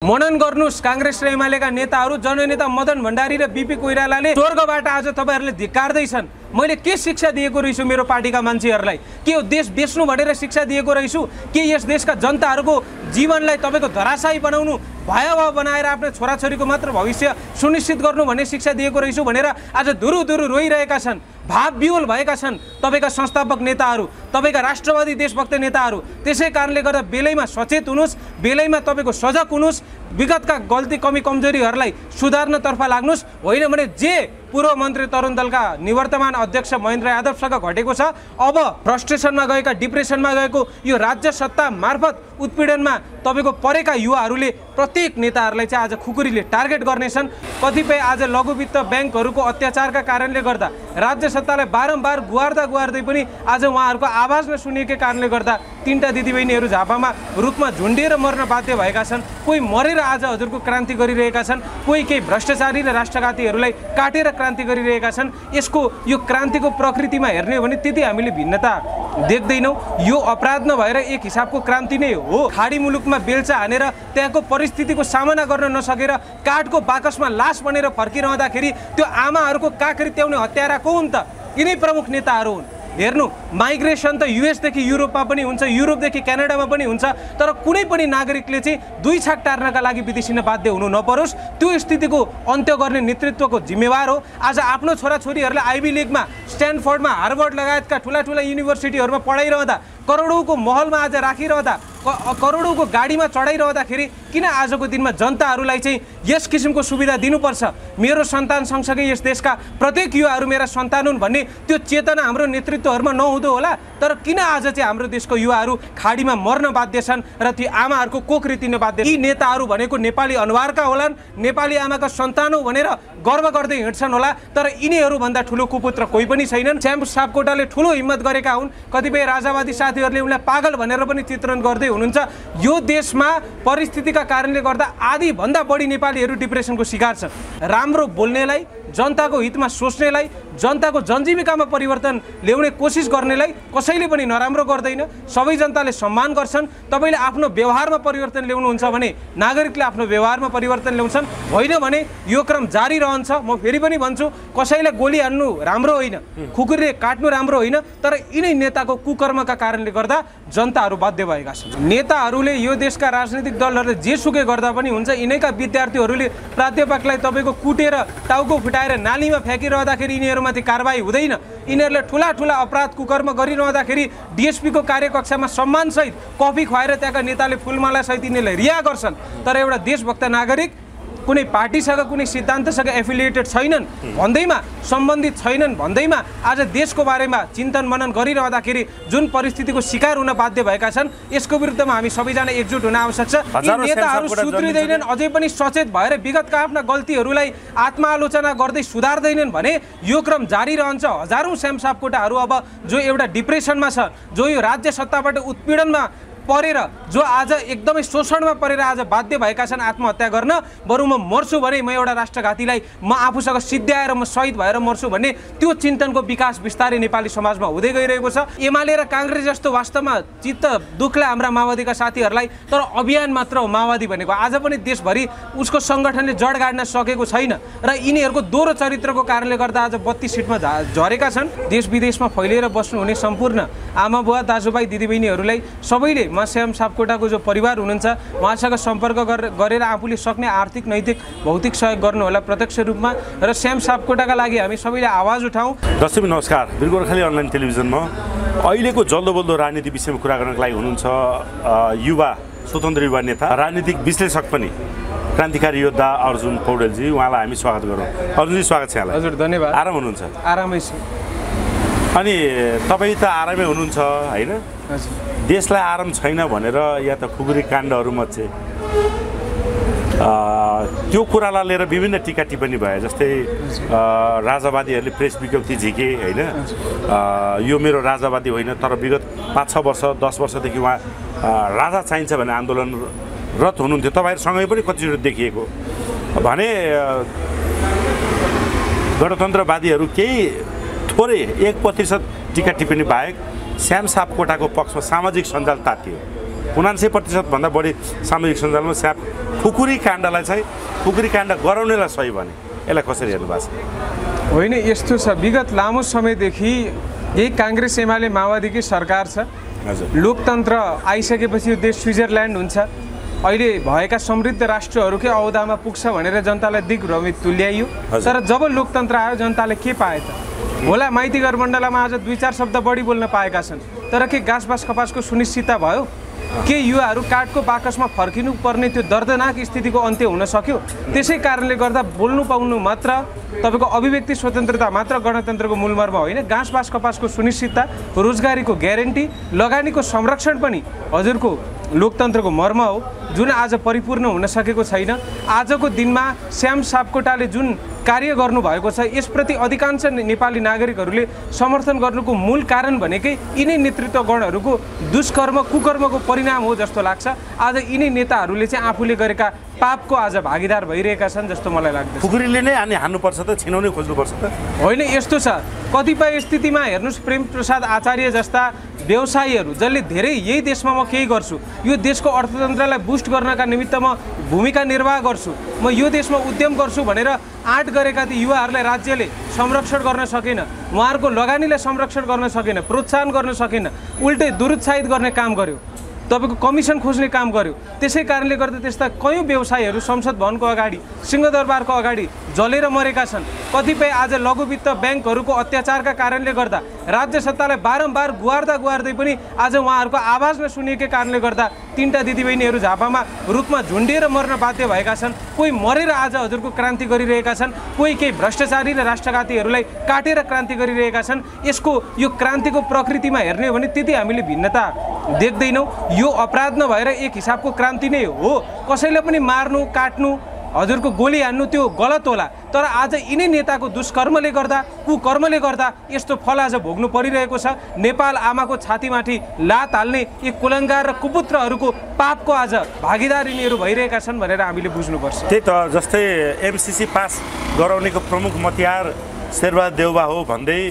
मनन गर्नुस् कांग्रेस र एमालेका नेताहरू जननेता मदन भण्डारी र बीपी कोइरालाले स्वर्गबाट आज तपाईहरुले धिक्कार्दैछन्। मैले के शिक्षा दिएको रहेछु मेरो पार्टीका मान्छेहरूलाई? के यो देश बेच्नु भनेर शिक्षा दिएको रहेछु? के यस देशका जनताहरूको जीवनलाई तपाईको धराशायी बनाउनु, भयावह बनाएर आफ्नो छोराछोरीको मात्र भविष्य सुनिश्चित गर्नु भन्ने शिक्षा दिएको रहेछु भनेर आज धुरुधुरु रोइरहेका छन्, भावविह्वल भएका छन् तपाईका संस्थापक नेताहरू, तपाईका राष्ट्रवादी देशभक्त नेताहरू। त्यसै कारणले गर्दा बेलैमा सचेत हुनुस्, बेलैमा तपाईको सजग हुनुस्, विगतका गल्ती कमी कमजोरीहरूलाई सुधार्नतर्फ लाग्नुस्। होइन भने जे पूर्व मन्त्री तरुण दलका निवर्तमान अध्यक्ष महेन्द्र यादवसँग घटेको छ, अब फ्रस्ट्रेसनमा गएका, डिप्रेसनमा गएको यो राज्य सत्ता मार्फत उत्पीडनमा तपाईको परेका युवाहरूले प्रत्येक नेताहरूलाई चाहिँ आज खुकुरीले टार्गेट गर्नेछन्। कतिपय आज लघुवित्त ब्याङ्कहरूको अत्याचारका कारणले गर्दा राज्य सत्तालाई बारम्बार गुहार्दै पनि आज उहाँहरूको आवाज नसुनिएकै कारणले गर्दा तीनटा दिदीबहिनीहरू झापामा रुखमा झुन्डिएर मर्न बाध्य भएका छन्। कोही मरेर आज हजुरको क्रान्ति गरिरहेका छन्, कोही केही भ्रष्टाचारी र राष्ट्रघातीहरूलाई काटेर क्रान्ति गरिरहेका छन्। यसको यो क्रान्तिको प्रकृतिमा हेर्ने हो भने त्यति हामीले भिन्नता देख्दैनौँ। यो अपराध नभएर एक हिसाबको क्रान्ति नै हो। खाडी मुलुकमा बेल्चा हानेर त्यहाँको परिस्थितिको सामना गर्न नसकेर काठको बाकसमा लास बनेर फर्किरहँदाखेरि त्यो आमाहरूको काखरी त्याउने हत्यारा को हुन् त? यिनै प्रमुख नेताहरू हुन्। हेर्नु, माइग्रेसन त युएसदेखि युरोपमा पनि हुन्छ, युरोपदेखि क्यानाडामा पनि हुन्छ, तर कुनै पनि नागरिकले चाहिँ दुई छाक टार्नका लागि विदेशिन बाध्य हुनु नपरोस्। त्यो स्थितिको अन्त्य गर्ने नेतृत्वको जिम्मेवार हो। आज आफ्नो छोराछोरीहरूलाई आइभी लिगमा, स्ट्यानफोर्डमा, हार्वर्ड लगायतका ठुला युनिभर्सिटीहरूमा पढाइरहँदा, करोडौँको महलमा आज राखिरहँदा, करोडौँको गाडीमा चढाइरहँदाखेरि किन आजको दिनमा जनताहरूलाई चाहिँ यस किसिमको सुविधा दिनुपर्छ? मेरो सन्तान सँगसँगै यस देशका प्रत्येक युवाहरू मेरा सन्तान हुन् भन्ने त्यो चेतना हाम्रो नेतृत्वहरूमा नहुँदो होला। तर किन आज चाहिँ हाम्रो देशको युवाहरू खाडीमा मर्न बाध्य छन् र ती आमाहरूको कोख रितिन बाध्य? यी नेताहरू भनेको नेपाली अनुहारका होलान्, नेपाली आमाका सन्तान हो भनेर गर्व गर्दै हिँड्छन् होला, तर यिनीहरूभन्दा ठुलो कुपुत्र कोही पनि छैनन्। श्याम सापकोटाले ठुलो हिम्मत गरेका हुन्। कतिपय राजावादी साथीहरूले उनलाई पागल भनेर पनि चित्रण गर्दै हुनुहुन्छ। यो देशमा परिस्थितिका कारणले गर्दा आधी भन्दा बढी नेपालीहरू डिप्रेसनको शिकार छन्। राम्रो बोल्नेलाई, जनताको हितमा सोच्नेलाई, जनताको जनजीविकामा परिवर्तन ल्याउने कोसिस गर्नेलाई कसैले पनि नराम्रो गर्दैन। सबै जनताले सम्मान गर्छन्। तपाईले आफ्नो व्यवहारमा परिवर्तन ल्याउनुहुन्छ भने नागरिकले आफ्नो व्यवहारमा परिवर्तन ल्याउँछन्। होइन भने यो क्रम जारी रहन्छ। म फेरि पनि भन्छु, कसैलाई गोली हान्नु राम्रो होइन, खुकुरीले काट्नु राम्रो होइन, तर यिनै नेताको कुकर्मका कारणले गर्दा जनताहरू बाध्य भएका छन्। नेताहरूले, यो देशका राजनीतिक दलहरूले जेसुकै गर्दा पनि हुन्छ, यिनैका विद्यार्थीहरूले प्राध्यापकलाई तपाईको कुटेर टाउको फुटाएर नालीमा फ्याँकिरहँदाखेरि यिनीहरूमाथि कारबाही हुँदैन। यिनीहरूले ठुला अपराध कुकर्म गरिरहँदाखेरि डिएसपीको कार्यकक्षामा सम्मानसहित कफी खुवाएर त्यहाँका नेताले फुलमालासहित यिनीहरूलाई रिहा गर्छन्। तर एउटा देशभक्त नागरिक कुनै पार्टीसँग, कुनै सिद्धान्तसँग एफिलिएटेड छैनन् भन्दैमा, सम्बन्धित छैनन् भन्दैमा आज देशको बारेमा चिन्तन मनन गरिरहँदाखेरि जुन परिस्थितिको शिकार हुन बाध्य भएका छन्, यसको विरुद्धमा हामी सबैजना एकजुट हुन आवश्यक छ। यी नेताहरू सुध्रिँदैनन्, अझै पनि सचेत भएर विगतका आफ्ना गल्तीहरूलाई आत्मालोचना गर्दै सुधार्दैनन् भने यो क्रम जारी रहन्छ। हजारौँ श्याम सापकोटाहरू अब जो एउटा डिप्रेसनमा छ, जो यो राज्य सत्ताबाट उत्पीडनमा परेर, जो आज एकदमै शोषणमा परेर आज बाध्य भएका छन् आत्महत्या गर्न, बरु म मर्छु भने म एउटा राष्ट्रघातीलाई म आफूसँग सिद्ध्याएर म शहीद भएर मर्छु भन्ने त्यो चिन्तनको विकास बिस्तारै नेपाली समाजमा हुँदै गइरहेको छ। एमाले र काङ्ग्रेस जस्तो वास्तवमा चित्त दुख्ला हाम्रा माओवादीका साथीहरूलाई, तर अभियान मात्र हो माओवादी भनेको। आज पनि देशभरि उसको सङ्गठनले जड गाड्न सकेको छैन र यिनीहरूको दोहोरो चरित्रको कारणले गर्दा आज 32 सिटमा झरेका छन्। देश विदेशमा फैलिएर बस्नुहुने सम्पूर्ण आमा बुवा, दाजुभाइ, दिदीबहिनीहरूलाई सबैले म श्याम सापकोटाको जो परिवार हुनुहुन्छ उहाँसँग सम्पर्क गरेर आफूले सक्ने आर्थिक, नैतिक, भौतिक सहयोग गर्नुहोला प्रत्यक्ष रूपमा। र श्याम सापकोटाका लागि हामी सबैले आवाज उठाउँ। दर्शक नमस्कार, वीर गोर्खाली अनलाइन टेलिभिजनमा अहिलेको जल्दो बल्दो राजनीति विषयमा कुरा गर्नको लागि हुनुहुन्छ युवा, स्वतन्त्र युवा नेता, राजनीतिक विश्लेषक पनि, क्रान्तिकारी योद्धा अर्जुन पौडेलजी। उहाँलाई हामी स्वागत गरौँ। अर्जुनजी, स्वागत छ यहाँलाई। हजुर, धन्यवाद। आराम हुनुहुन्छ? आरामै छु। अनि तपाईँ त आरामै हुनुहुन्छ होइन? देशलाई आराम छैन भनेर या त खुकुरी काण्डहरू मच्चे, त्यो कुरालाई लिएर विभिन्न टिका टिप्पणी भए। जस्तै राजावादीहरूले प्रेस विज्ञप्ति झिके होइन, यो मेरो राजावादी होइन, तर विगत 5-6 वर्ष 10 वर्षदेखि उहाँ राजा चाहिन्छ भन्ने आन्दोलनरत हुनुहुन्थ्यो। तपाईँहरूसँगै पनि कतिचोटि देखिएको भने गणतन्त्रवादीहरू केही थोरै 1% टिका टिप्पणी बाहेक श्याम सापकोटाको पक्षमा सामाजिक सञ्जाल तातियो। 79% भन्दा बढी सामाजिक सञ्जालमा खुकुरी काण्डलाई चाहिँ खुकुरी काण्ड गराउनेलाई सही भने यसलाई कसरी हेर्नु भएको छ? होइन, यस्तो छ, विगत लामो समयदेखि यही काङ्ग्रेस एमाले माओवादीकै सरकार छ। हजुर, लोकतन्त्र आइसकेपछि यो देश स्विजरल्यान्ड हुन्छ, अहिले भएका समृद्ध राष्ट्रहरूकै औदामा पुग्छ भनेर जनतालाई दिग्भ्रमित तुल्याइयो। तर जब लोकतन्त्र आयो जनताले के पाए त? होला माइती गठबन्धनमा आज 2-4 शब्द बढी बोल्न पाएका छन्, तर के घाँसबास कपासको सुनिश्चितता भयो? के युवाहरू काठको बाकसमा फर्किनु पर्ने त्यो दर्दनाक स्थितिको अन्त्य हुन सक्यो? त्यसै कारणले गर्दा बोल्नु पाउनु मात्र, तपाईँको अभिव्यक्ति स्वतन्त्रता मात्र गणतन्त्रको मूलमर्म होइन। घाँसबास कपासको सुनिश्चितता, रोजगारीको ग्यारेन्टी, लगानीको संरक्षण पनि हजुरको लोकतन्त्रको मर्म हो, जुन आज परिपूर्ण हुन सकेको छैन। आजको दिनमा श्याम सापकोटाले जुन कार्य गर्नुभएको छ यसप्रति अधिकांश नेपाली नागरिकहरूले समर्थन गर्नुको मूल कारण भनेकै यिनै नेतृत्वगणहरूको दुष्कर्म कुकर्मको परिणाम हो जस्तो लाग्छ। आज यिनै नेताहरूले चाहिँ आफूले गरेका पापको आज भागीदार भइरहेका छन् जस्तो मलाई लाग्छ। खुकुरीले नै अनि हान्नुपर्छ त, छिनाउनै खोज्नुपर्छ त? होइन, यस्तो छ, कतिपय स्थितिमा हेर्नुहोस्, प्रेम प्रसाद आचार्य जस्ता व्यवसायीहरू जसले धेरै यही देशमा म केही गर्छु, यो देशको अर्थतन्त्रलाई बुस्ट गर्नका निमित्त म भूमिका निर्वाह गर्छु, म यो देशमा उद्यम गर्छु भनेर आँट गरेका ती युवाहरूलाई राज्यले संरक्षण गर्न सकेन, उहाँहरूको लगानीलाई संरक्षण गर्न सकेन, प्रोत्साहन गर्न सकेन, उल्टै दुरुत्साहित गर्ने काम गर्यो, तपाईँको कमिसन खोज्ने काम गर्यो। त्यसै कारणले गर्दा त्यस्ता कयौँ व्यवसायीहरू संसद भवनको अगाडि, सिंहदरबारको अगाडि जलेर मरेका छन्। कतिपय आज लघुवित्त ब्याङ्कहरूको अत्याचारका कारणले गर्दा राज्य सत्तालाई बारम्बार गुहार्दै पनि आज उहाँहरूको आवाज नसुनिएकै कारणले गर्दा 3टा दिदीबहिनीहरू झापामा रुखमा झुन्डिएर मर्न बाध्य भएका छन्। कोही मरेर आज हजुरको क्रान्ति गरिरहेका छन्, कोही केही भ्रष्टाचारी र राष्ट्रघातीहरूलाई काटेर क्रान्ति गरिरहेका छन्। यसको यो क्रान्तिको प्रकृतिमा हेर्ने हो भने त्यति हामीले भिन्नता देख्दैनौँ। यो अपराध नभएर एक हिसाबको क्रान्ति नै हो। कसैलाई पनि मार्नु, काट्नु, हजुरको गोली हान्नु त्यो गलत होला, तर आज यिनै नेताको दुष्कर्मले गर्दा, कुकर्मले गर्दा यस्तो फल आज भोग्नु परिरहेको छ। नेपाल आमाको छातीमाथि लात हाल्ने यी कुलङ्गार र कुपुत्रहरूको पापको आज भागीदार यिनीहरू भइरहेका छन् भनेर हामीले बुझ्नुपर्छ। त्यही त, जस्तै एमसिसी पास गराउनेको प्रमुख मतियार शेरबहादुर देउबा हो भन्दै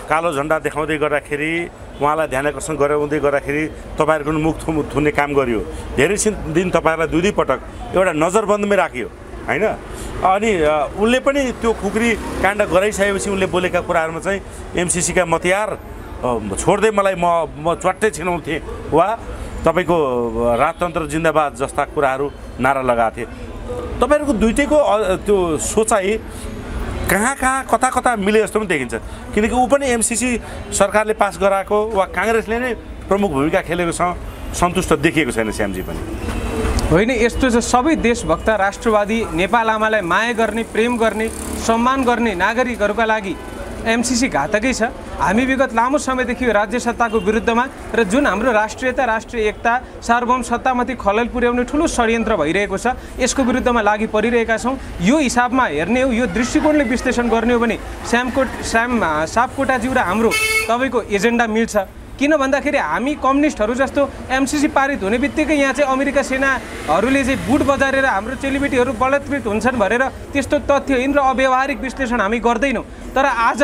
कालो झन्डा देखाउँदै गर्दाखेरि, उहाँलाई ध्यान आकर्षण गराउँदै गर्दाखेरि तपाईँहरूको मुख थुन्ने काम गरियो। धेरै दिन तपाईँहरूलाई 2 पटक एउटा नजरबन्दमै राखियो होइन। अनि उनले पनि त्यो खुकुरी काण्ड गराइसकेपछि उनले बोलेका कुराहरूमा चाहिँ एमसिसीका मतियार छोड्दै मलाई म च्वाट्टै छिनाउँथेँ वा तपाईँको राजतन्त्र जिन्दाबाद जस्ता कुराहरू नारा लगाएको थिए। तपाईँहरूको दुइटैको त्यो सोचाइ कहाँ कता मिले जस्तो पनि देखिन्छ, किनकि ऊ पनि एमसिसी सरकारले पास गराएको वा काङ्ग्रेसले नै प्रमुख भूमिका खेलेकोसँग सन्तुष्ट देखिएको छैन श्यामजी पनि। होइन, यस्तो छ, सबै देशभक्त राष्ट्रवादी नेपाल आमालाई माया गर्ने, प्रेम गर्ने, सम्मान गर्ने नागरिकहरूका लागि एमसिसी घातकै छ। हामी विगत लामो समयदेखि राज्य सत्ताको विरुद्धमा र जुन हाम्रो राष्ट्रियता, राष्ट्रिय एकता, सार्वभौम सत्तामाथि खलल पुर्याउने ठुलो षड्यन्त्र भइरहेको छ, यसको विरुद्धमा लागि परिरहेका छौँ। यो हिसाबमा हेर्ने हो, यो दृष्टिकोणले विश्लेषण गर्ने हो भने श्याम सापकोटाज्यू र हाम्रो तपाईँको एजेन्डा मिल्छ। किन भन्दाखेरि हामी कम्युनिस्टहरू जस्तो एमसिसी पारित हुने बित्तिकै यहाँ चाहिँ अमेरिका सेनाहरूले चाहिँ बुट बजारेर हाम्रो चेलीबेटीहरू बलात्कृत हुन्छन् भनेर त्यस्तो तथ्यहीन र अव्यावहारिक विश्लेषण हामी गर्दैनौँ। तर आज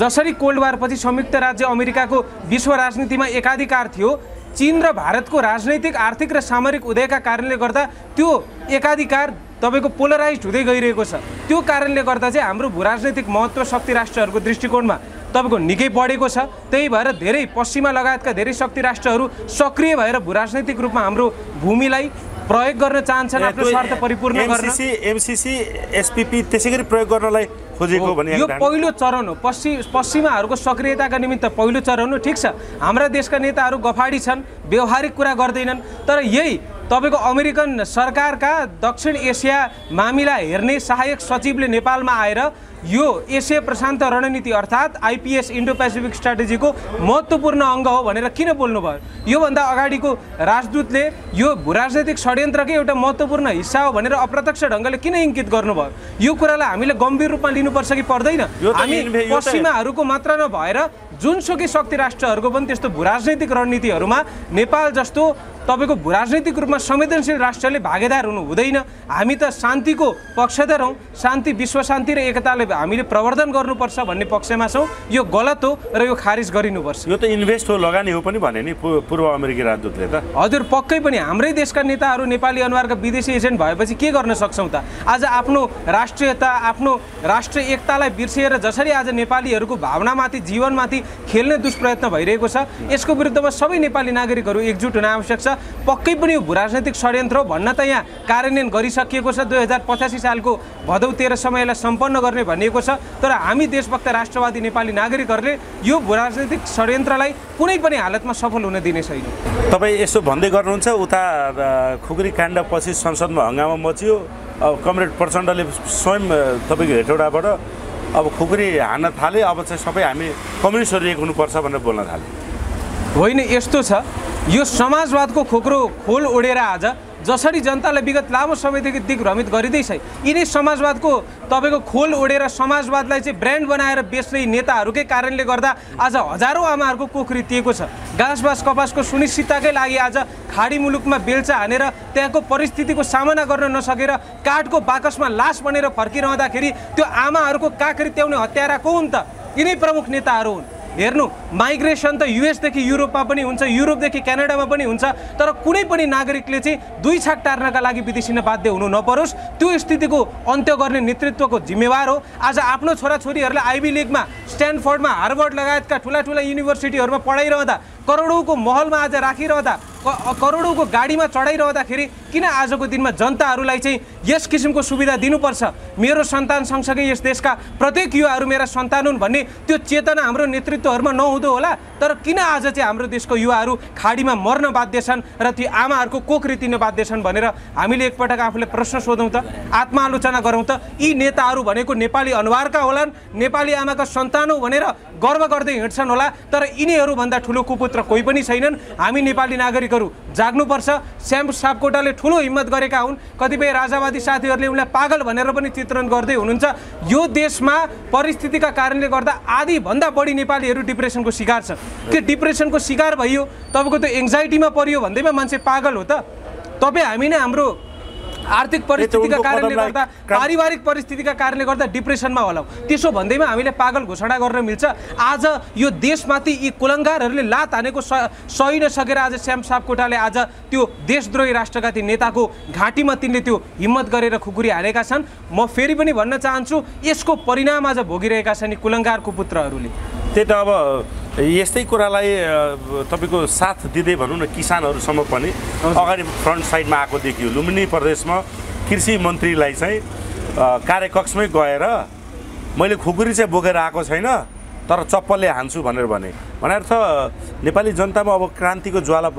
जसरी कोल्ड वारपछि संयुक्त राज्य अमेरिकाको विश्व राजनीतिमा एकाधिकार थियो, चीन र भारतको राजनैतिक, आर्थिक र सामरिक उदयका कारणले गर्दा त्यो एकाधिकार तपाईँको पोलराइज हुँदै गइरहेको छ। त्यो कारणले गर्दा चाहिँ हाम्रो भूराजनैतिक महत्त्व शक्ति राष्ट्रहरूको दृष्टिकोणमा तपाईँको निकै बढेको छ। त्यही भएर धेरै पश्चिमा लगायतका धेरै शक्ति राष्ट्रहरू सक्रिय भएर भूराजनैतिक रूपमा हाम्रो भूमिलाई प्रयोग गर्न चाहन्छन्, आफ्नो स्वार्थ परिपूर्ण गर्न। एमसिसी एसपिपी त्यसै गरी प्रयोग गर्नलाई खोजेको भने यो पहिलो चरण हो। पश्चिमाहरूको सक्रियताका निमित्त पहिलो चरण हो। ठिक छ, हाम्रा देशका नेताहरू गफाडी छन्, व्यवहारिक कुरा गर्दैनन्, तर यही तपाईँको अमेरिकन सरकारका दक्षिण एसिया मामिला हेर्ने सहायक सचिवले नेपालमा आएर यो एसिया प्रशान्त रणनीति अर्थात् आइपिएस इन्डो पेसिफिक स्ट्राटेजीको महत्त्वपूर्ण अङ्ग हो भनेर किन बोल्नुभयो? योभन्दा अगाडिको राजदूतले यो भूराजनैतिक षड्यन्त्रकै एउटा महत्त्वपूर्ण हिस्सा हो भनेर अप्रत्यक्ष ढङ्गले किन इङ्गित गर्नुभयो? यो कुरालाई हामीले गम्भीर रूपमा लिनुपर्छ कि पर्दैन? हामी पश्चिमाहरूको मात्र नभएर जुनसुकै शक्ति राष्ट्रहरूको पनि त्यस्तो भूराजनैतिक रणनीतिहरूमा नेपाल जस्तो तपाईँको भूराजनैतिक रूपमा संवेदनशील राष्ट्रले भागीदार हुनु हुँदैन। हामी त शान्तिको पक्षधर हौँ। शान्ति, विश्व शान्ति र एकतालाई हामीले प्रवर्धन गर्नुपर्छ भन्ने पक्षमा छौँ। यो गलत हो र यो खारिज गरिनुपर्छ। यो त इन्भेस्ट हो, लगानी हो पनि भने नि पूर्व अमेरिकी राजदूतले त। हजुर, पक्कै पनि हाम्रै देशका नेताहरू नेपाली अनुहारका विदेशी एजेन्ट भएपछि के गर्न सक्छौँ त? आज आफ्नो राष्ट्रियता, आफ्नो राष्ट्रिय एकतालाई बिर्सिएर जसरी आज नेपालीहरूको भावनामाथि, जीवनमाथि खेल्ने दुष्प्रयत्न भइरहेको छ, यसको विरुद्धमा सबै नेपाली नागरिकहरू एकजुट हुन आवश्यक छ। पक्कै पनि यो भूराजनैतिक षड्यन्त्र हो भन्न त यहाँ कार्यान्वयन गरिसकिएको छ। 2085 सालको भदौ 13 समयलाई सम्पन्न गर्ने भनिएको छ। तर हामी देशभक्त राष्ट्रवादी नेपाली नागरिकहरूले यो भूराजनैतिक षड्यन्त्रलाई कुनै पनि हालतमा सफल हुन दिने छैन। तपाईँ यसो भन्दै गर्नुहुन्छ, उता खुकुरी काण्ड पछि संसदमा हङ्गामा मच्यो, अब कमरेड प्रचण्डले स्वयं तपाईँको हेटौडाबाट अब खुकुरी हान्न थाले, अब चाहिँ सबै हामी कम्युनिस्टहरू एक हुनुपर्छ भनेर बोल्न थाले। होइन, यस्तो छ, यो समाजवादको खोक्रो खोल ओढेर आज जसरी जनतालाई विगत लामो समयदेखि दिग्भ्रमित गरिँदैछ, यिनै समाजवादको तपाईँको खोल ओढेर समाजवादलाई चाहिँ ब्रान्ड बनाएर बेच्ने नेताहरूकै कारणले गर्दा आज हजारौँ आमाहरूको कोख रितिएको छ। घाँसबास कपासको सुनिश्चितताकै लागि आज खाडी मुलुकमा बेल्चा हानेर त्यहाँको परिस्थितिको सामना गर्न नसकेर काठको बाकसमा लास बनेर फर्किरहँदाखेरि त्यो आमाहरूको काख रित्याउने हत्यारा को हुन् त? यिनै प्रमुख नेताहरू हुन्। हेर्नु, माइग्रेसन त युएसदेखि युरोपमा पनि हुन्छ, युरोपदेखि क्यानाडामा पनि हुन्छ, तर कुनै पनि नागरिकले चाहिँ दुई छाक टार्नका लागि विदेशिन बाध्य हुनु नपरोस्, त्यो स्थितिको अन्त्य गर्ने नेतृत्वको जिम्मेवार हो। आज आफ्नो छोराछोरीहरूलाई आइभी लिगमा, स्ट्यानफोर्डमा, हार्वर्ड लगायतका ठुला ठुला युनिभर्सिटीहरूमा पढाइरहँदा, करोडौँको महलमा आज राखिरहँदा, करोडौँको गाडीमा चढाइरहँदाखेरि किन आजको दिनमा जनताहरूलाई चाहिँ यस किसिमको सुविधा दिनुपर्छ? मेरो सन्तान सँगसँगै यस देशका प्रत्येक युवाहरू मेरा सन्तान हुन् भन्ने त्यो चेतना हाम्रो नेतृत्वहरूमा नहुँदो होला। तर किन आज चाहिँ हाम्रो देशको युवाहरू खाडीमा मर्न बाध्य छन् र ती आमाहरूको कोख रितिन बाध्य छन् भनेर हामीले एकपटक आफूले प्रश्न सोधौँ त, आत्मालोचना गरौँ त। यी नेताहरू भनेको नेपाली अनुहारका होलान्, नेपाली आमाका सन्तान हो भनेर गर्व गर्दै हिँड्छन् होला, तर यिनीहरूभन्दा ठुलो कुपुत्र कोही पनि छैनन्। हामी नेपाली नागरिकहरू जाग्नुपर्छ। श्याम सापकोटाले ठुलो हिम्मत गरेका हुन्, कतिपय राजावादी साथीहरूले उनलाई पागल भनेर पनि चित्रण गर्दै हुनुहुन्छ। यो देशमा परिस्थितिका कारणले गर्दा आधीभन्दा बढी नेपालीहरू डिप्रेसनको शिकार छन्। के डिप्रेसनको शिकार भइयो, तपाईँको त्यो एङ्जाइटीमा परियो भन्दैमा मान्छे पागल हो त? तपाईँ हामी नै हाम्रो आर्थिक परिस्थितिका कारणले गर्दा, पारिवारिक परिस्थितिका कारणले गर्दा डिप्रेसनमा होलाौँ, त्यसो भन्दैमा हामीले पागल घोषणा गर्न मिल्छ? आज यो देशमाथि यी कुलङ्गारहरूले लात हानेको सही नसकेर आज श्याम सापकोटाले आज त्यो देशद्रोही राष्ट्रघाती नेताको घाँटीमा तिनले त्यो हिम्मत गरेर खुकुरी हानेका छन्। म फेरि पनि भन्न चाहन्छु, यसको परिणाम आज भोगिरहेका छन् यी कुलङ्गारको पुत्रहरूले। त्यही त अब यस्तै कुरालाई तपाईँको साथ दिँदै भनौँ न, किसानहरूसम्म पनि अगाडि फ्रन्ट साइडमा आएको देखियो। लुम्बिनी प्रदेशमा कृषि मन्त्रीलाई चाहिँ कार्यकक्षमै गएर मैले खुकुरी चाहिँ बोकेर आएको छैन, तर चप्पलले हान्छु भनेर भनेर त नेपाली जनतामा अब क्रान्तिको ज्वाला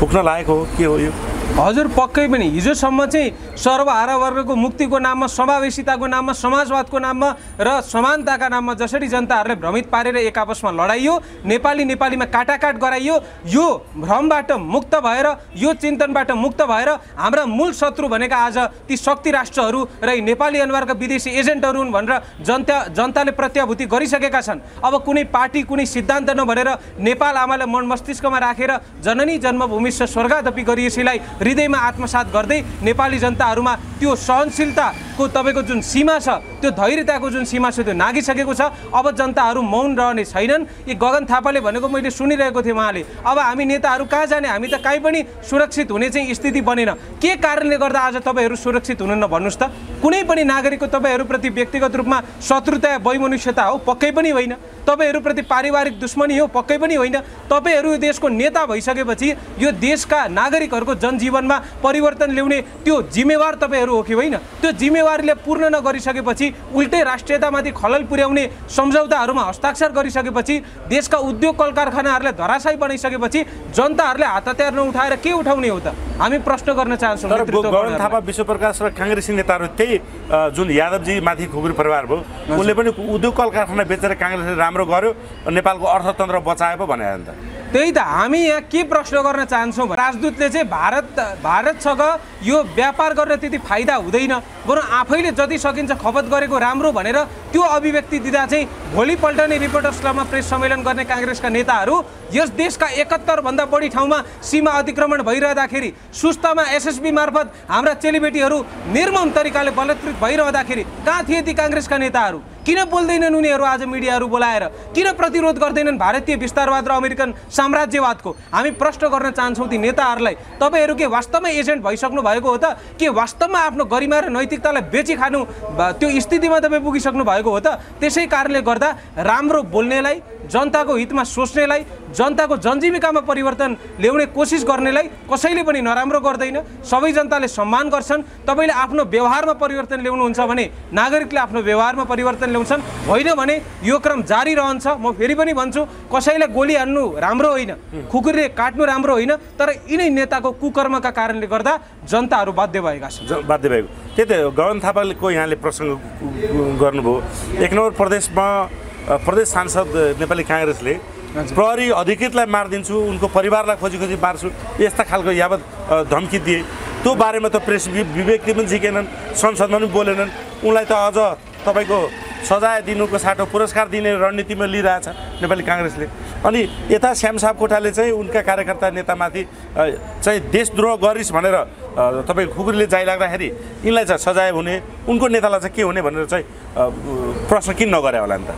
फुक्न लागेको हो के हो यो? हजुर, पक्कै पनि हिजोसम्म चाहिँ सर्वहारा वर्गको मुक्तिको नाममा, समावेशिताको नाममा, समाजवादको नाममा र समानताका नाममा जसरी जनताहरूलाई भ्रमित पारेर एक आपसमा लडाइयो, नेपालीमा काटाकाट गराइयो, यो भ्रमबाट मुक्त भएर, यो चिन्तनबाट मुक्त भएर हाम्रा मूल शत्रु भनेका आज ती शक्ति राष्ट्रहरू र नेपाली अनुहारका विदेशी एजेन्टहरू हुन् भनेर जनताले प्रत्याभूति गरिसकेका छन्। अब कुनै पार्टी, कुनै सिद्धान्त नभनेर नेपाल आमालाई मन मस्तिष्कमा राखेर जननी जन्मभूमि स्वर्गादपि गरिएसीलाई हृदयमा आत्मसात गर्दै नेपाली जनताहरूमा त्यो सहनशीलताको तपाईँको जुन सीमा छ, त्यो धैर्यताको जुन सीमा छ, त्यो नागिसकेको छ। अब जनताहरू मौन रहने छैनन्। यी गगन थापाले भनेको मैले सुनिरहेको थिएँ, उहाँले अब हामी नेताहरू कहाँ जाने, हामी त कहीँ पनि सुरक्षित हुने चाहिँ स्थिति बनेन। के कारणले गर्दा आज तपाईँहरू सुरक्षित हुनुहुन्न भन्नुहोस् त? कुनै पनि नागरिकको तपाईँहरूप्रति व्यक्तिगत रूपमा शत्रुता या वैमनुष्यता हो? पक्कै पनि होइन। तपाईँहरूप्रति पारिवारिक दुश्मनी हो? पक्कै पनि होइन। तपाईँहरू यो देशको नेता भइसकेपछि यो देशका नागरिकहरूको जनजीवनमा परिवर्तन ल्याउने त्यो जिम्मेवार तपाईँहरू हो कि होइन? त्यो जिम्मेवारीले पूर्ण नगरिसकेपछि, उल्टै राष्ट्रियतामाथि खलल पुर्याउने सम्झौताहरूमा हस्ताक्षर गरिसकेपछि, देशका उद्योग कल कारखानाहरूलाई धराशायी बनाइसकेपछि जनताहरूले हात हतियार नउठाएर के उठाउने हो त? हामी प्रश्न गर्न चाहन्छौँ। गगन थापा, विश्वप्रकाश र काङ्ग्रेसी नेताहरू त्यही जुन यादवजी माथि खुकुरी परिवार भयो, उसले पनि उद्योग कल कारखाना बेचेर काङ्ग्रेसले राम्रो गर्यो, नेपालको अर्थतन्त्र बचाए पो भने त। त्यही त हामी यहाँ के प्रश्न गर्न चाहन्छौँ, राजदूतले चाहिँ भारतसँग यो व्यापार गरेर त्यति फाइदा हुँदैन, बरु आफैले जति सकिन्छ खपत गरेको राम्रो भनेर त्यो अभिव्यक्ति दिँदा चाहिँ भोलिपल्ट नै रिपोर्टर्स क्लबमा प्रेस सम्मेलन गर्ने काङ्ग्रेसका नेताहरू यस देशका 71 भन्दा बढी ठाउँमा सीमा अतिक्रमण भइरहँदाखेरि सुस्तामा एसएसबी मार्फत हाम्रा चेलीबेटीहरू निर्मम तरिकाले बलात्कृत भइरहँदाखेरि कहाँ थिए ती काङ्ग्रेसका नेताहरू? किन बोल्दैनन् उनीहरू आज मिडियाहरू बोलाएर? किन प्रतिरोध गर्दैनन् भारतीय विस्तारवाद र अमेरिकन साम्राज्यवादको? हामी प्रश्न गर्न चाहन्छौँ ती नेताहरूलाई, तपाईँहरू के वास्तवमै एजेन्ट भइसक्नु भएको हो त? के वास्तवमा आफ्नो गरिमा र नैतिकतालाई बेची खानु त्यो स्थितिमा तपाईँ पुगिसक्नु भएको हो त? त्यसै कारणले गर्दा राम्रो बोल्नेलाई, जनताको हितमा सोच्नेलाई, जनताको जनजीविकामा परिवर्तन ल्याउने कोसिस गर्नेलाई कसैले पनि नराम्रो गर्दैन। सबै जनताले सम्मान गर्छन्। तपाईँले आफ्नो व्यवहारमा परिवर्तन ल्याउनुहुन्छ भने नागरिकले आफ्नो व्यवहारमा परिवर्तन ल्याउँछन्, होइन भने यो क्रम जारी रहन्छ। म फेरि पनि भन्छु, कसैलाई गोली हान्नु राम्रो होइन, खुकुरीले काट्नु राम्रो होइन, तर यिनै नेताको कुकर्मका कारणले गर्दा जनताहरू बाध्य भएका छन्। बाध्य भएको त्यही त गगन थापाको यहाँले प्रसङ्ग गर्नुभयो। 1 नम्बर प्रदेशमा प्रदेश सांसद नेपाली काङ्ग्रेसले प्रहरी अधिकृतलाई मारिदिन्छु, उनको परिवारलाई खोजी खोजी मार्छु, यस्ता खालको यावत धम्की दिए। त्यो बारेमा त प्रेस विवेकले पनि झिकेनन्, संसदमा पनि बोलेनन्। उनलाई त अझ तपाईँको सजाय दिनुको साटो पुरस्कार दिने रणनीतिमा लिइरहेछ नेपाली काङ्ग्रेसले। अनि यता श्याम सापकोटाले चाहिँ उनका कार्यकर्ता नेतामाथि चाहिँ देशद्रोह गरिस् भनेर तपाईँ खुकुरीले जाइ लाग्दाखेरि यिनलाई चाहिँ सजाय हुने, उनको नेतालाई चाहिँ के हुने भनेर चाहिँ प्रश्न किन नगरे होला नि त?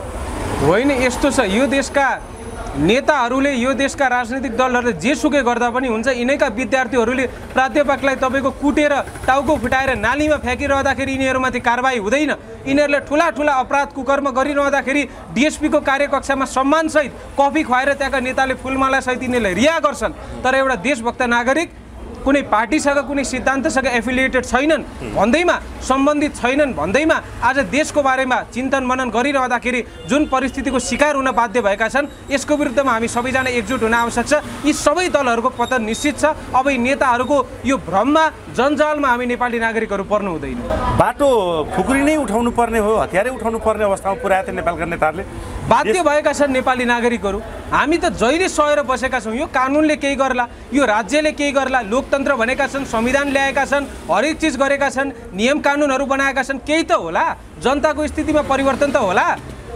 होइन, यस्तो छ, यो देशका नेताहरूले, यो देशका राजनीतिक दलहरूले जेसुकै गर्दा पनि हुन्छ। यिनैका विद्यार्थीहरूले प्राध्यापकलाई तपाईँको कुटेर टाउको फुटाएर नालीमा फ्याँकिरहँदाखेरि यिनीहरूमाथि कारबाही हुँदैन। यिनीहरूले ठुला ठुला अपराध कुकर्म गरिरहँदाखेरि डिएसपीको कार्यकक्षामा सम्मानसहित कफी खुवाएर त्यहाँका नेताले फुलमालासहित यिनीहरूले रिहा गर्छन्। तर एउटा देशभक्त नागरिक कुनै पार्टीसँग, कुनै सिद्धान्तसँग एफिलिएटेड छैनन् भन्दैमा, सम्बन्धित छैनन् भन्दैमा आज देशको बारेमा चिन्तन मनन गरिरहँदाखेरि जुन परिस्थितिको शिकार हुन बाध्य भएका छन्, यसको विरुद्धमा हामी सबैजना एकजुट हुन आवश्यक छ। यी सबै दलहरूको पतन निश्चित छ। अब यी नेताहरूको यो भ्रममा, जन्जालमा हामी नेपाली नागरिकहरू पर्नु हुँदैन। बाटो खुकुरी नै उठाउनु पर्ने हो, हतियारै उठाउनु पर्ने अवस्थामा पुर्याए थियो नेपालका नेताहरूले। बाध्य भएका छन् नेपाली नागरिकहरू। हामी त जहिले सहेर बसेका छौँ, यो कानुनले केही गर्ला, यो राज्यले केही गर्ला, लोकतन्त्र भनेका छन्, संविधान ल्याएका छन्, हरेक चिज गरेका छन्, नियम कानुनहरू बनाएका छन्, केही त होला, जनताको स्थितिमा परिवर्तन त होला।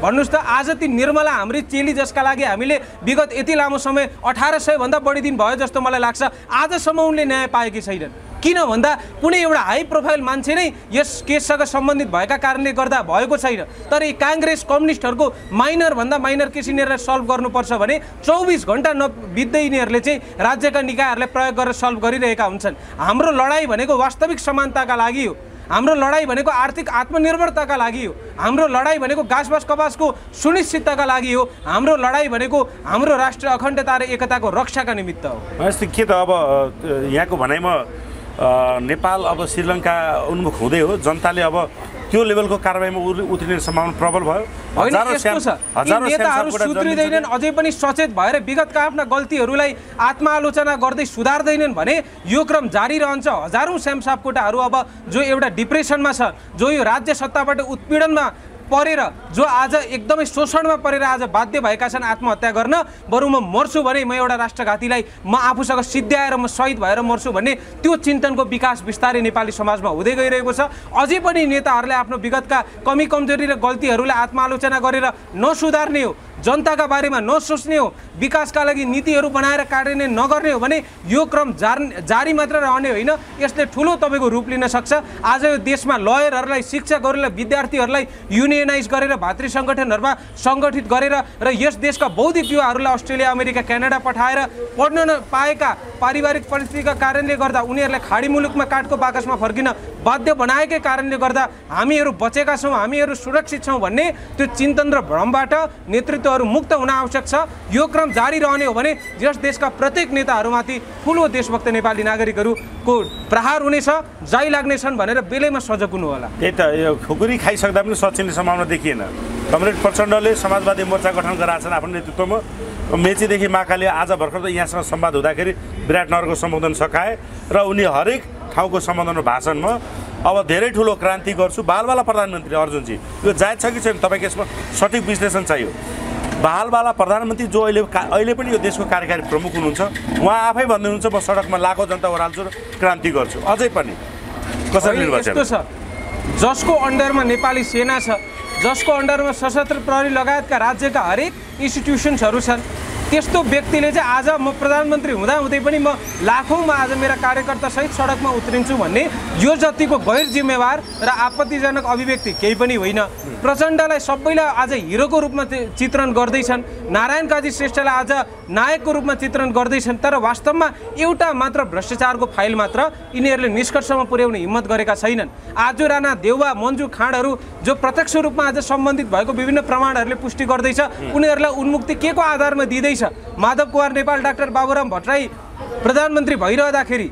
भन्नुहोस् त, आज ती निर्मला हाम्री चेली जसका लागि हामीले विगत यति लामो समय 1800 भन्दा बढी दिन भयो जस्तो मलाई लाग्छ, आजसम्म उनले न्याय पाएकी छैनन्। किन भन्दा कुनै एउटा हाई प्रोफाइल मान्छे नै यस केससँग सम्बन्धित भएका कारणले गर्दा भएको छैन। तर यी काङ्ग्रेस कम्युनिस्टहरूको माइनर भन्दा माइनर केस यिनीहरूलाई सल्भ गर्नुपर्छ भने 24 घण्टा नबित्दै यिनीहरूले चाहिँ राज्यका निकायहरूलाई प्रयोग गरेर सल्भ गरिरहेका हुन्छन्। हाम्रो लडाइँ भनेको वास्तविक समानताका लागि हो, हाम्रो लडाइँ भनेको आर्थिक आत्मनिर्भरताका लागि हो, हाम्रो लडाइँ भनेको घाँसबास कपासको सुनिश्चितताका लागि हो, हाम्रो लडाइँ भनेको हाम्रो राष्ट्रिय अखण्डता र एकताको रक्षाका निमित्त हो। यस्तो के त अब यहाँको भनाइमा नेपाल अब श्रीलङ्का उन्मुख हुँदै हो, जनताले अब त्यो लेभलको कारबाहीमा उत्रिने सम्भावना प्रबल भयो। नेताहरू सुध्रिँदैनन्, अझै पनि सचेत भएर विगतका आफ्ना गल्तीहरूलाई आत्मालोचना गर्दै सुधार्दैनन् भने यो क्रम जारी रहन्छ। हजारौँ श्याम सापकोटाहरू अब जो एउटा डिप्रेसनमा छ, जो यो राज्य सत्ताबाट उत्पीडनमा परेर, जो आज एकदमै शोषणमा परेर आज बाध्य भएका छन् आत्महत्या गर्न, बरु म मर्छु भने म एउटा राष्ट्रघातीलाई म आफूसँग सिद्ध्याएर म शहीद भएर मर्छु भन्ने त्यो चिन्तनको विकास बिस्तारै नेपाली समाजमा हुँदै गइरहेको छ। अझै पनि नेताहरूले आफ्नो विगतका कमी कमजोरी र गल्तीहरूलाई आत्मालोचना गरेर नसुधार्ने हो, जनताका बारेमा नसोच्ने हो, विकासका लागि नीतिहरू बनाएर कार्यान्वयन नगर्ने हो भने यो क्रम जारी मात्र रहने होइन, यसले ठुलो तपाईँको रूप लिन सक्छ। आज यो देशमा लयरहरूलाई, शिक्षकहरूलाई, विद्यार्थीहरूलाई युनियनाइज गरेर भातृ सङ्गठनहरूमा सङ्गठित गरेर र यस देशका बौद्धिक युवाहरूलाई अस्ट्रेलिया, अमेरिका, क्यानाडा पठाएर पढ्न नपाएका पारिवारिक परिस्थितिका कारणले गर्दा उनीहरूलाई खाडी मुलुकमा काठको बाकसमा फर्किन बाध्य बनाएकै कारणले गर्दा हामीहरू बचेका छौँ, हामीहरू सुरक्षित छौँ भन्ने त्यो चिन्तन र भ्रमबाट नेतृत्वहरू मुक्त हुन आवश्यक छ। यो क्रम जारी रहने हो भने यस देशका प्रत्येक नेताहरूमाथि ठुलो देशभक्त नेपाली नागरिकहरूको प्रहार हुनेछ, जाइ लाग्नेछन् भनेर बेलैमा सजग हुनु होला। त्यही त, यो खुकुरी खाइसक्दा पनि सचिने सम्भावना देखिएन। कमरेड प्रचण्डले समाजवादी मोर्चा गठन गराएछन् आफ्नो नेतृत्वमा। मेचीदेखि महाकाली आज भर्खर त यहाँसँग संवाद हुँदाखेरि विराटनगरको सम्बोधन सकाए र उनी हरेक ठाउँको सम्बोधनमा भाषणमा अब धेरै ठुलो क्रान्ति गर्छु। बालबाला प्रधानमन्त्री अर्जुनजी, यो जायज छ कि छैन? तपाईँको यसमा सठिक विश्लेषण चाहियो। बालबाला प्रधानमन्त्री जो अहिले पनि यो देशको कार्यकारी प्रमुख हुनुहुन्छ, उहाँ आफै भन्नुहुन्छ म सडकमा लाखौँ जनता ओह्राल्छु र क्रान्ति गर्छु। अझै पनि कसरी निर्वाचन यस्तो छ, जसको अन्डरमा नेपाली सेना छ, जसको अन्डरमा सशस्त्र प्रहरी लगायतका राज्यका हरेक इन्स्टिट्युसन्सहरू छन्, त्यस्तो व्यक्तिले चाहिँ आज म प्रधानमन्त्री हुँदाहुँदै पनि म लाखौँमा आज मेरा कार्यकर्तासहित सडकमा उत्रिन्छु भन्ने यो जतिको गैर जिम्मेवार र आपत्तिजनक अभिव्यक्ति केही पनि होइन। प्रचण्डलाई सबैले आज हिरोको रूपमा चित्रण गर्दैछन्, नारायण काजी श्रेष्ठलाई आज नायकको रूपमा चित्रण गर्दैछन्, तर वास्तवमा एउटा मात्र भ्रष्टाचारको फाइल मात्र यिनीहरूले निष्कर्षमा पुर्याउने हिम्मत गरेका छैनन्। आजु राणा, देउवा, मन्जु खाँडहरू जो प्रत्यक्ष रूपमा आज सम्बन्धित भएको विभिन्न प्रमाणहरूले पुष्टि गर्दैछ, उनीहरूलाई उन्मुक्ति के को आधारमा दिँदैछ? माधव कुमार नेपाल, डाक्टर बाबुराम भट्टराई प्रधानमन्त्री भइरहँदाखेरि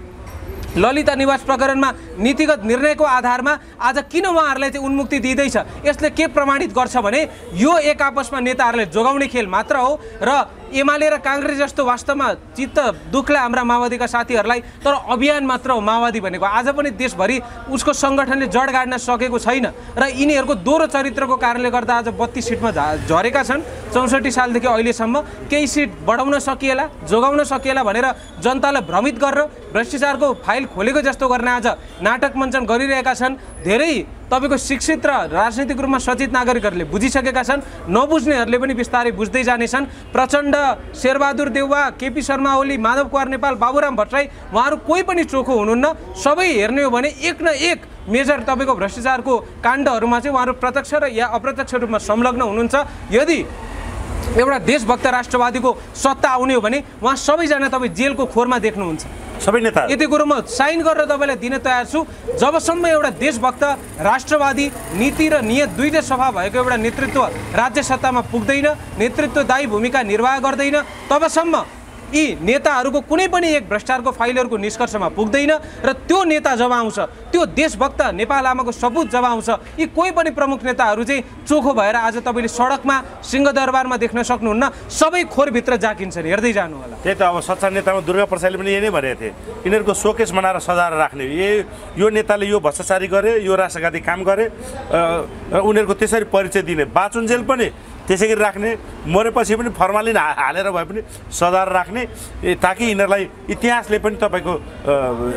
ललिता निवास प्रकरणमा नीतिगत निर्णयको आधारमा आज किन उहाँहरूलाई चाहिँ उन्मुक्ति दिँदैछ? यसले के प्रमाणित गर्छ भने यो एक आपसमा नेताहरूले जोगाउने खेल मात्र हो र एमाले र काङ्ग्रेस जस्तो वास्तवमा चित्त दुख्ला हाम्रा माओवादीका साथीहरूलाई, तर अभियान मात्र हो माओवादी भनेको। आज पनि देशभरि उसको सङ्गठनले जड गाड्न सकेको छैन र यिनीहरूको दोहोरो चरित्रको कारणले गर्दा आज 32 सिटमा झरेका छन्। 64 सालदेखि अहिलेसम्म केही सिट बढाउन सकिएला, जोगाउन सकिएला भनेर जनतालाई भ्रमित गरेर भ्रष्टाचारको फाइल खोलेको जस्तो गर्न आज नाटक मञ्चन गरिरहेका छन्। धेरै तपाईँको शिक्षित र राजनीतिक रूपमा सचेत नागरिकहरूले बुझिसकेका छन्, नबुझ्नेहरूले पनि बिस्तारै बुझ्दै जानेछन्। प्रचण्ड, शेरबहादुर देउवा, केपी शर्मा ओली, माधव कुमार नेपाल, बाबुराम भट्टराई उहाँहरू कोही पनि चोखो हुनुहुन्न। सबै हेर्ने हो भने एक न एक मेजर तपाईँको भ्रष्टाचारको काण्डहरूमा चाहिँ उहाँहरू प्रत्यक्ष र या अप्रत्यक्ष रूपमा संलग्न हुनुहुन्छ। यदि एउटा देशभक्त राष्ट्रवादीको सत्ता आउने हो भने उहाँ सबैजना तपाईँ जेलको खोरमा देख्नुहुन्छ। सबै नेता यति कुरो म साइन गरेर तपाईँलाई दिन तयार छु। जबसम्म एउटा देशभक्त राष्ट्रवादी नीति र नियत दुईटै सफा भएको एउटा नेतृत्व राज्य सत्तामा पुग्दैन, नेतृत्वदायी भूमिका निर्वाह गर्दैन, तबसम्म यी नेताहरूको कुनै पनि एक भ्रष्टाचारको फाइलहरूको निष्कर्षमा पुग्दैन र त्यो नेता जब आउँछ, त्यो देशभक्त नेपाल आमाको सपुत जब आउँछ, यी कोही पनि प्रमुख नेताहरू चाहिँ चोखो भएर आज तपाईँले सडकमा सिंहदरबारमा देख्न सक्नुहुन्न। सबै खोरभित्र जाकिन्छन्, हेर्दै जानु होला। त्यही त अब सच्चा नेतामा दुर्गा प्रसादले पनि यही नै भनेको थिए, यिनीहरूको सोकेस बनाएर सजाएर राख्ने। यो नेताले यो भ्रष्टाचारी गरे, यो राष्ट्रघाती काम गरे, उनीहरूको त्यसरी परिचय दिने, बाचुन्जेल पनि त्यसै गरी राख्ने, मरेपछि पनि फर्मालिन हालेर भए पनि सजाएर राख्ने, ताकि यिनीहरूलाई इतिहासले पनि तपाईँको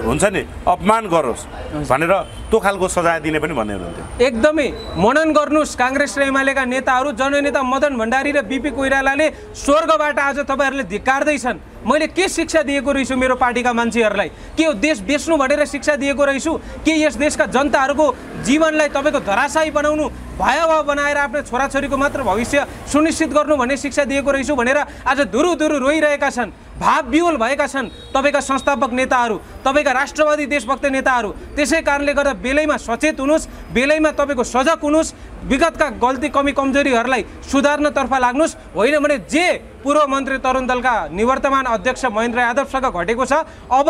हुन्छ नि अपमान गरोस् भनेर त्यो खालको सजाय दिने पनि भन्ने हुनुहुन्थ्यो। एकदमै मनन गर्नुहोस्। काङ्ग्रेस र एमालेका नेताहरू, जननेता मदन भण्डारी र बिपी कोइरालाले स्वर्गबाट आज तपाईँहरूले धिक्कार्दैछन्। मैले के शिक्षा दिएको रहेछु मेरो पार्टीका मान्छेहरूलाई? के यो देश बेच्नु भनेर शिक्षा दिएको रहेछु? के यस देशका जनताहरूको जीवनलाई तपाईँको धराशायी बनाउनु, भयावह बनाएर आफ्नो छोराछोरीको मात्र भविष्य सुनिश्चित गर्नु भन्ने शिक्षा दिएको रहेछु भनेर आज धुरु रोइरहेका छन्, भाव विह्वल भएका छन् तपाईँका संस्थापक नेताहरू, तपाईँका राष्ट्रवादी देशभक्त नेताहरू। त्यसै कारणले गर्दा बेलैमा सचेत हुनुहोस्, बेलैमा तपाईँको सजग हुनुहोस्, विगतका गल्ती कमी कमजोरीहरूलाई सुधार्नतर्फ लाग्नुहोस्। होइन भने जे पूर्व मन्त्री तरुण दलका निवर्तमान अध्यक्ष महेन्द्र यादवसँग घटेको छ, अब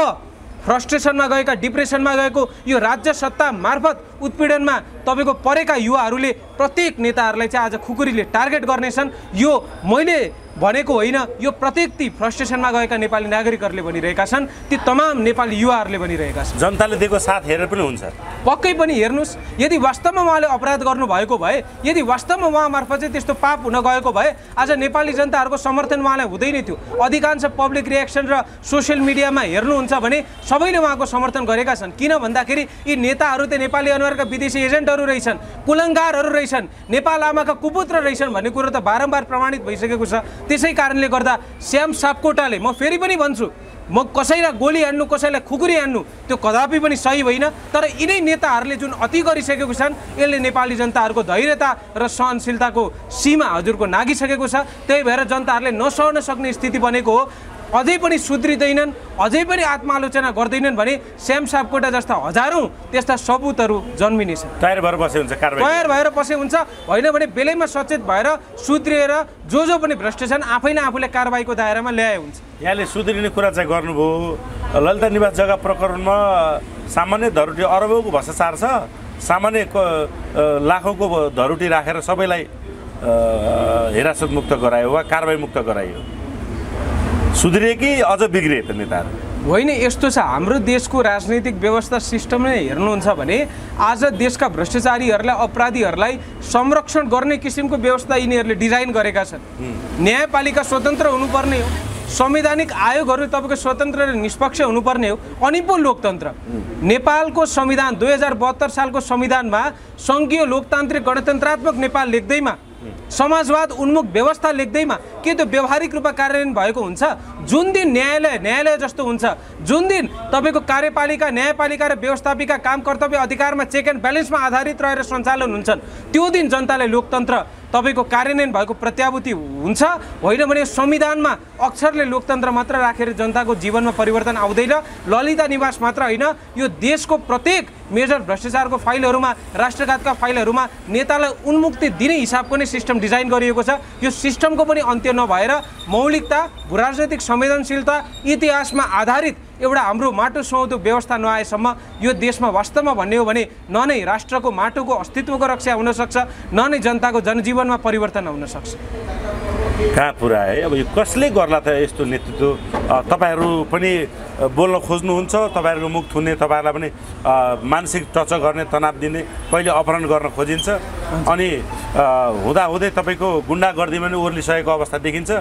फ्रस्ट्रेसनमा गएका, डिप्रेसनमा गएको यो राज्य सत्ता मार्फत उत्पीडनमा तपाईँको परेका युवाहरूले प्रत्येक नेताहरूलाई चाहिँ आज खुकुरीले टार्गेट गर्नेछन्। यो मैले भनेको होइन, यो प्रत्येक ती फ्रस्ट्रेसनमा गएका नेपाली नागरिकहरूले भनिरहेका छन्, ती तमाम नेपाली युवाहरूले भनिरहेका छन्। जनताले दिएको साथ हेरेर पनि हुन्छ, पक्कै पनि हेर्नुहोस्। यदि वास्तवमा उहाँले अपराध गर्नुभएको भए, यदि वास्तवमा उहाँ मार्फत चाहिँ त्यस्तो पाप हुन गएको भए आज नेपाली जनताहरूको समर्थन उहाँलाई हुँदैन थियो। अधिकांश पब्लिक रिएक्सन र सोसियल मिडियामा हेर्नुहुन्छ भने सबैले उहाँको समर्थन गरेका छन्। किन भन्दाखेरि यी नेताहरू त नेपाली अनुहारका विदेशी एजेन्टहरू रहेछन्, कुलङ्गारहरू रहेछन्, नेपाल आमाका कुपुत्र रहेछन् भन्ने कुरो त बारम्बार प्रमाणित भइसकेको छ। त्यसै कारणले गर्दा श्याम सापकोटाले, म फेरि पनि भन्छु, म कसैलाई गोली हान्नु, कसैलाई खुकुरी हान्नु त्यो कदापि पनि सही होइन। तर यिनै नेताहरूले जुन अति गरिसकेको छन्, यसले नेपाली जनताहरूको धैर्यता र सहनशीलताको सीमा हजुरको नागिसकेको छ। त्यही भएर जनताहरूले नसहन सक्ने स्थिति बनेको हो। अझै पनि सुध्रिँदैनन्, अझै पनि आत्मालोचना गर्दैनन् भने श्याम सापकोटा जस्ता हजारौँ त्यस्ता सबुतहरू जन्मिनेछन्। तयार भएर बसे हुन्छ, तयार भएर बसे हुन्छ। होइन भने बेलैमा सचेत भएर सुध्रिएर जो पनि भ्रष्ट छन् आफै नै आफूले कारबाहीको दायरामा ल्याए हुन्छ। यहाँले सुध्रिने कुरा चाहिँ गर्नुभयो। ललिता निवास जग्गा प्रकरणमा सामान्य धरोटी अरबौँको भ्रष्टाचार छ, सामान्य लाखौँको धरोटी राखेर सबैलाई हिरासत मुक्त गरायो वा कारबाही मुक्त गरायो। सुध्रिए कि अझ बिग्रिए त नेताहरू? होइन, यस्तो छ, हाम्रो देशको राजनीतिक व्यवस्था सिस्टम नै हेर्नुहुन्छ भने आज देशका भ्रष्टाचारीहरूलाई, अपराधीहरूलाई संरक्षण गर्ने किसिमको व्यवस्था यिनीहरूले डिजाइन गरेका छन्। न्यायपालिका स्वतन्त्र हुनुपर्ने हो, संवैधानिक आयोगहरू तपाईँको स्वतन्त्र र निष्पक्ष हुनुपर्ने हो, अनि पो लोकतन्त्र। नेपालको संविधान 2072 सालको संविधानमा सङ्घीय लोकतान्त्रिक गणतन्त्रात्मक नेपाल लेख्दैमा समाजवाद उन्मुख व्यवस्था लेख्दैमा के त्यो व्यवहारिक रूपमा कार्यान्वयन भएको हुन्छ? जुन दिन न्यायालय जस्तो हुन्छ, जुन दिन तपाईँको कार्यपालिका न्यायपालिका र व्यवस्थापिका काम कर्तव्य अधिकारमा चेक एन्ड ब्यालेन्समा आधारित रहेर सञ्चालन हुन्छन्, त्यो दिन जनताले लोकतन्त्र तपाईँको कार्यान्वयन भएको प्रत्याभूति हुन्छ। होइन भने संविधानमा अक्षरले लोकतन्त्र मात्र राखेर जनताको जीवनमा परिवर्तन आउँदैन। ललिता निवास मात्र होइन, यो देशको प्रत्येक मेजर भ्रष्टाचारको फाइलहरूमा, राष्ट्रघातका फाइलहरूमा नेतालाई उन्मुक्ति दिने हिसाबको नै सिस्टम डिजाइन गरिएको छ। यो सिस्टमको पनि अन्त्य नभएर मौलिकता, भूराजनैतिक संवेदनशीलता, इतिहासमा आधारित एउटा हाम्रो माटो सुहाउँदो व्यवस्था नआएसम्म यो देशमा वास्तवमा भन्ने हो भने न नै राष्ट्रको माटोको अस्तित्वको रक्षा हुन सक्छ, न नै जनताको जनजीवनमा परिवर्तन आउन सक्छ। कहाँ पुरा है। अब यो कसले गर्ला त यस्तो नेतृत्व? तपाईँहरू पनि बोल्न खोज्नुहुन्छ, तपाईँहरूको मुख थुन्ने, तपाईँहरूलाई पनि मानसिक टर्चर गर्ने, तनाव दिने, कहिले अपहरण गर्न खोजिन्छ, अनि हुँदाहुँदै तपाईँको गुन्डागर्दीमा पनि ओर्लिसकेको अवस्था देखिन्छ।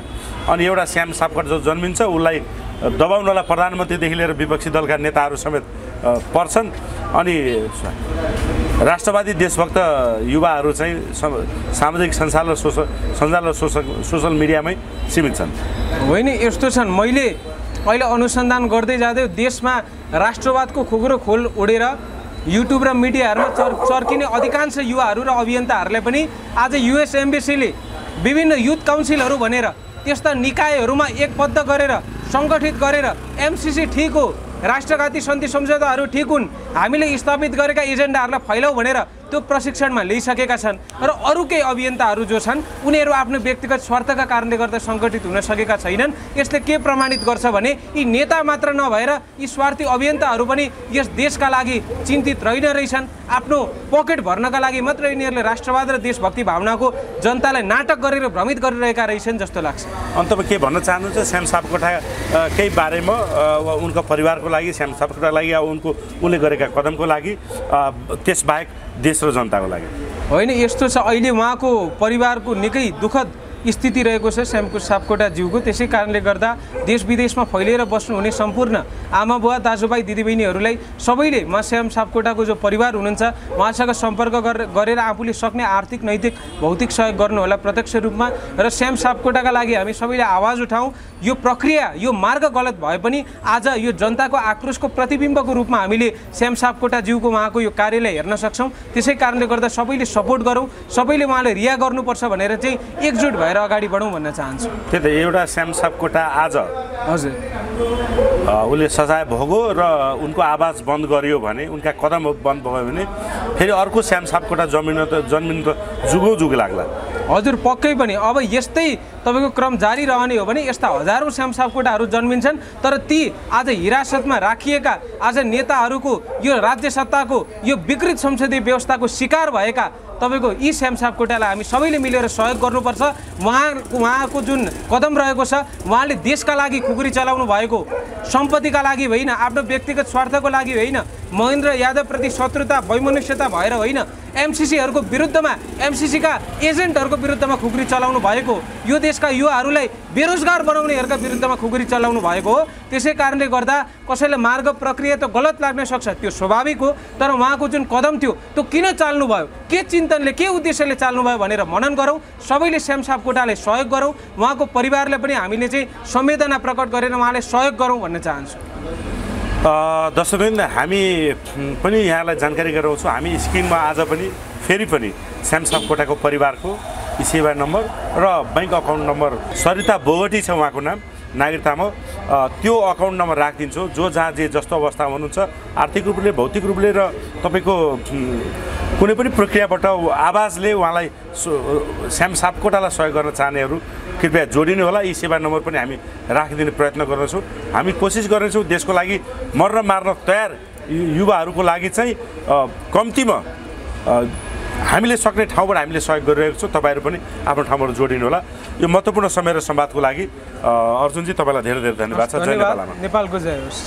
अनि एउटा श्याम सापकोटा जो जन्मिन्छ उसलाई दबाउनलाई प्रधानमन्त्रीदेखि लिएर विपक्षी दलका नेताहरू समेत पर्छन्। अनि राष्ट्रवादी देशभक्त युवाहरू चाहिँ सामाजिक सञ्जाल र सोसल मिडियामै सीमित छन्। होइन, यस्तो छन्। मैले अहिले अनुसन्धान गर्दै जाँदै देशमा राष्ट्रवादको खुकुरो खोल ओढेर युट्युब र मिडियाहरूमा चर्किने अधिकांश युवाहरू र अभियन्ताहरूलाई पनि आज युएस एम्बेसीले विभिन्न युथ काउन्सिलहरू भनेर त्यस्ता निकायहरूमा एकबद्ध गरेर सङ्गठित गरेर एमसिसी ठिक हो, राष्ट्रघाती सन्धि सम्झौताहरू ठिक हुन्, हामीले स्थापित गरेका एजेन्डाहरूलाई फैलाऊ भनेर त्यो प्रशिक्षणमा ल्याइसकेका छन्। र अरू केही अभियन्ताहरू जो छन् उनीहरू आफ्नो व्यक्तिगत स्वार्थका कारणले गर्दा सङ्गठित हुन सकेका छैनन्। यसले के प्रमाणित गर्छ भने यी नेता मात्र नभएर यी स्वार्थी अभियन्ताहरू पनि यस देशका लागि चिन्तित रहेन रहेछन्। आफ्नो पकेट भर्नका लागि मात्र यिनीहरूले राष्ट्रवाद र देशभक्ति भावनाको जनतालाई नाटक गरेर भ्रमित गरिरहेका रहेछन् जस्तो लाग्छ। अन्तमा के भन्न चाहनुहुन्छ श्याम सापकोटा केही बारेमा, उनको परिवारको लागि, श्याम सापकोटाको लागि, उनले गरेका कदमको लागि, त्यसबाहेक देश र जनताको लागि? होइन, यस्तो छ, अहिले उहाँको परिवारको निकै दुःखद स्थिति रहेको छ श्याम सापकोटा ज्यूको। त्यसै कारणले गर्दा देश विदेशमा फैलिएर बस्नुहुने सम्पूर्ण आमा बुवा, दाजुभाइ, दिदीबहिनीहरूलाई सबैले उहाँ श्याम सापकोटाको जो परिवार हुनुहुन्छ उहाँसँग सम्पर्क गरेर आफूले सक्ने आर्थिक, नैतिक, भौतिक सहयोग गर्नुहोला प्रत्यक्ष रूपमा। र श्याम सापकोटाका लागि हामी सबैले आवाज उठाउँ। यो प्रक्रिया, यो मार्ग गलत भए पनि आज यो जनताको आक्रोशको प्रतिबिम्बको रूपमा हामीले श्याम सापकोटा ज्यूको उहाँको यो कार्यालय हेर्न सक्छौँ। त्यसै कारणले गर्दा सबैले सपोर्ट गरौँ, सबैले उहाँले रिहा गर्नुपर्छ भनेर चाहिँ एकजुट भएर अगाडि बढौँ भन्न चाहन्छु। त्यही त, एउटा श्याम सापकोटा आज हजुर उसले सजाय भोग्यो र उनको आवाज बन्द गरियो भने, उनका कदम बन्द भयो भने फेरि अर्को श्याम सापकोटा जन्मिनु त जुगो जुग लाग्ला। हजुर, पक्कै पनि। अब यस्तै तपाईँको क्रम जारी रहने हो भने यस्ता हजारौँ श्याम सापकोटाहरू जन्मिन्छन्। तर ती आज हिरासतमा राखिएका, आज नेताहरूको यो राज्य सत्ताको यो विकृत संसदीय व्यवस्थाको शिकार भएका तपाईँको यी श्याम सापकोटालाई हामी सबैले मिलेर सहयोग गर्नुपर्छ। उहाँको जुन कदम रहेको छ, उहाँले देशका लागि खुकुरी चलाउनु भएको, सम्पत्तिका लागि होइन, आफ्नो व्यक्तिगत स्वार्थको लागि होइन, महेन्द्र यादवप्रति शत्रुता, वैमनस्यता भएर होइन, एमसिसीहरूको विरुद्धमा, एमसिसीका एजेन्टहरूको विरुद्धमा खुकुरी चलाउनु भएको, यो देशका युवाहरूलाई बेरोजगार बनाउनेहरूका विरुद्धमा खुकुरी चलाउनु भएको हो। त्यसै कारणले गर्दा कसैलाई मार्ग प्रक्रिया त गलत लाग्न सक्छ, त्यो स्वाभाविक हो। तर उहाँको जुन कदम थियो त्यो किन चाल्नु भयो, के चिन्तनले, के उद्देश्यले चाल्नुभयो भनेर मनन गरौँ। सबैले श्याम सापकोटालाई सहयोग गरौँ। उहाँको परिवारलाई पनि हामीले चाहिँ संवेदना प्रकट गरेर उहाँलाई सहयोग गरौँ भन्न चाहन्छु। दर्शकवृन्द, हामी पनि यहाँलाई जानकारी गराउँछौँ। हामी स्क्रिनमा आज पनि फेरि पनि श्याम सापकोटाको परिवारको सेवा नम्बर र bank account number, Sarita Bogati छ उहाँको नाम, नागरिकतामा, त्यो अकाउन्ट नम्बर राखिदिन्छौँ। जो जहाँ जे जस्तो अवस्थामा हुनुहुन्छ, आर्थिक रूपले, भौतिक रूपले र तपाईँको कुनै पनि प्रक्रियाबाट आवाजले उहाँलाई श्याम सापकोटालाई सहयोग गर्न चाहनेहरू कृपया जोडिनु होला। यी सेवा नम्बर पनि हामी राखिदिने प्रयत्न गर्नेछौँ। हामी कोसिस गर्नेछौँ देशको लागि मर्न मार्न तयार युवाहरूको लागि चाहिँ कम्तीमा हामीले सक्ने ठाउँबाट हामीले सहयोग गरिरहेको छौँ। तपाईँहरू पनि आफ्नो ठाउँबाट जोडिनु होला। यो महत्त्वपूर्ण समय र संवादको लागि अर्जुनजी तपाईँलाई धेरै धेरै धन्यवाद छ। जय नेपाल। नेपालको जय होस्।